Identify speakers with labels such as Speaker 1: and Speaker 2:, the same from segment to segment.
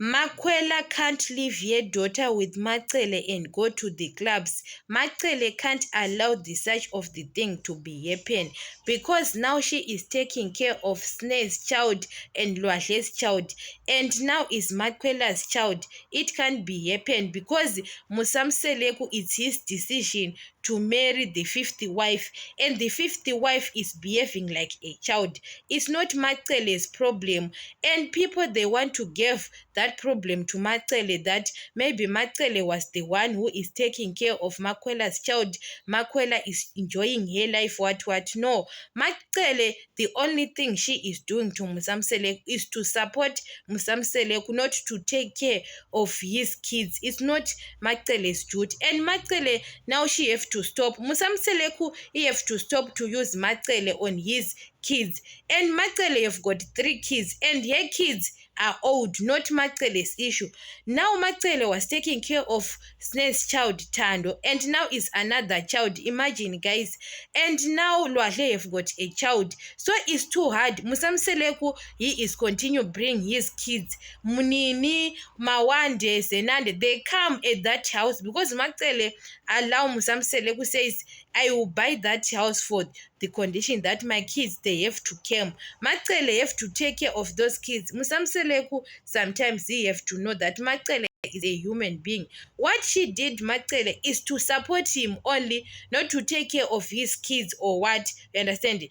Speaker 1: Makwela can't leave her daughter with Macele and go to the clubs. Macele can't allow the such of the thing to be happen because now she is taking care of Snare's child and Lwahle's child, and now is Makwela's child. It can't be happen because Musamseleku, it's his decision to marry the fifth wife, and the fifth wife is behaving like a child. It's not Macele's problem, and people they want to give that problem to Macele, that maybe Macele was the one who is taking care of Makwela's child. Makwela is enjoying her life, what. No, Macele, the only thing she is doing to Musamsele is to support Musamsele, not to take care of his kids. It's not Macele's duty. And Macele, now she have to stop. Musamseleku, he have to stop to use Macele on his kids. And Macele have got 3 kids, and her kids are old, not Macele's issue. Now Macele was taking care of Snare's child Tando, and now is another child. Imagine, guys. And now Lwahle have got a child, so it's too hard. Musamseleku, he is continue bring his kids. Munini, Mawande, Senande, they come at that house because Macele allow Musamseleku, says, I will buy that house for the condition that my kids, they have to come. Macele have to take care of those kids. Musamseleku, sometimes he have to know that Macele is a human being. What she did, Macele, is to support him only, not to take care of his kids or what. You understand?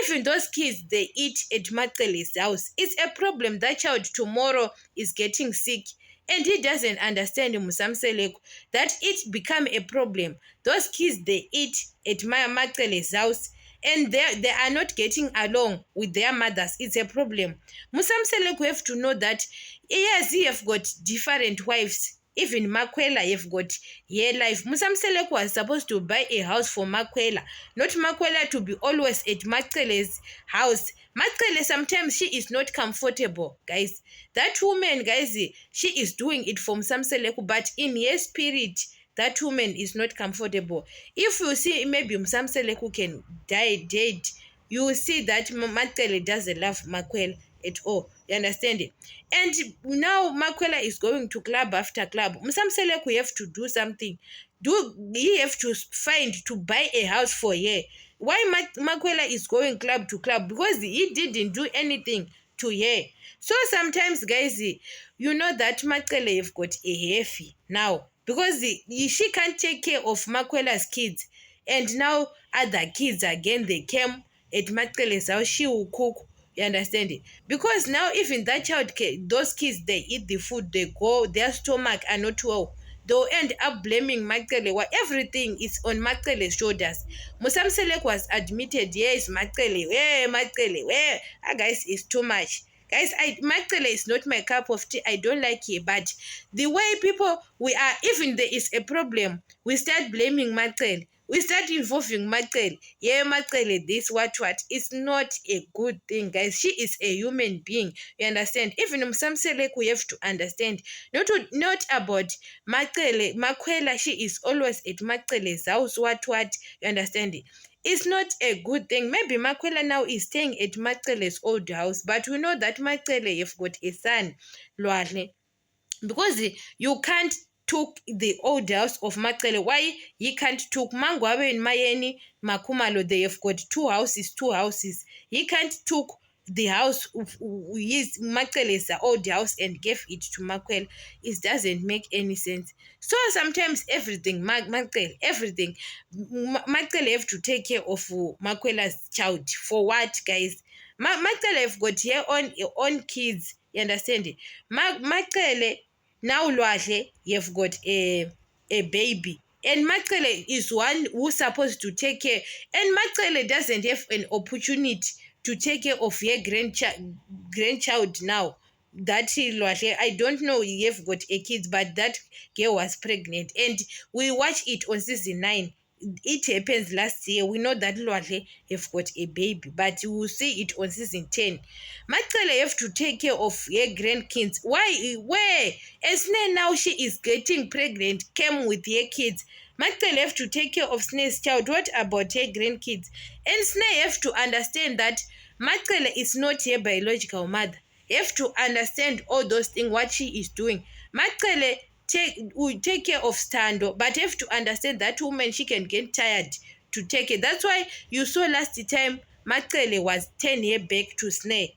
Speaker 1: Even those kids, they eat at Macele's house. It's a problem. That child tomorrow is getting sick, and he doesn't understand, Musamseleku, that it become a problem. Those kids, they eat at Macele's house, and they are not getting along with their mothers. It's a problem. Musamseleku have to know that, yes, he have got different wives. Even Makwela have got her life. Musamseleku was supposed to buy a house for Makwela, not Makwela to be always at Macele's house. Macele, sometimes she is not comfortable, guys. That woman, guys, she is doing it for Musamseleku, but in her spirit, that woman is not comfortable. If you see maybe Musamseleku can die dead, you will see that Macele doesn't love Makwela at all. You understand it? And now Makwela is going to club after club. Musamseleku have to do something. He have to find to buy a house for her. Why Makwela is going club to club? Because he didn't do anything to her. So sometimes, guys, you know that Macele have got a heavy now, because she can't take care of Makwela's kids, and now other kids again, they came at Macele's house. She will cook. You understand it? Because now even that child, those kids, they eat the food, they go, their stomach are not well. They'll end up blaming Macele. Well, everything is on Macele's shoulders. Musamseleku was admitted, yes, Macele, where Macele, where? Guys, it's too much. Guys, Macele is not my cup of tea. I don't like it. But the way people, we are, even there is a problem, we start blaming Macele. We start involving Macele. Yeah, Macele, this, what. It's not a good thing, guys. She is a human being. You understand? Even Musamseleku, we have to understand. Not about Macele. Makwela, she is always at Macele's house, what. You understand? It's not a good thing. Maybe Makwela now is staying at Macele's old house, but we know that Macele have got a son, Lwahle, because you can't took the old house of Macele. Why he can't took Mangwabe and Mayeni Makumalo? They have got two houses. He can't took the house of his Macele's old house and gave it to Makwela. It doesn't make any sense. So sometimes everything, everything, Macele have to take care of Makwela's child. For what, guys? Macele have got her own kids. You understand it? Macele, now Lwahle, you've got a baby. And Macele is one who's supposed to take care. And Macele doesn't have an opportunity to take care of your grandchild now. That Lwahle, I don't know you have got a kid, but that girl was pregnant. And we watch it on season 9. It happens last year. We know that Lwahle have got a baby, but we will see it on season 10. Macele have to take care of her grandkids. Why? Where? And Snare, now she is getting pregnant, came with her kids. Macele have to take care of Snare's child. What about her grandkids? And Snare have to understand that Macele is not her biological mother. have to understand all those things what she is doing. Macele will take care of Stando, but have to understand that woman, she can get tired to take it. That's why you saw last time Macele was 10 years back to Snare.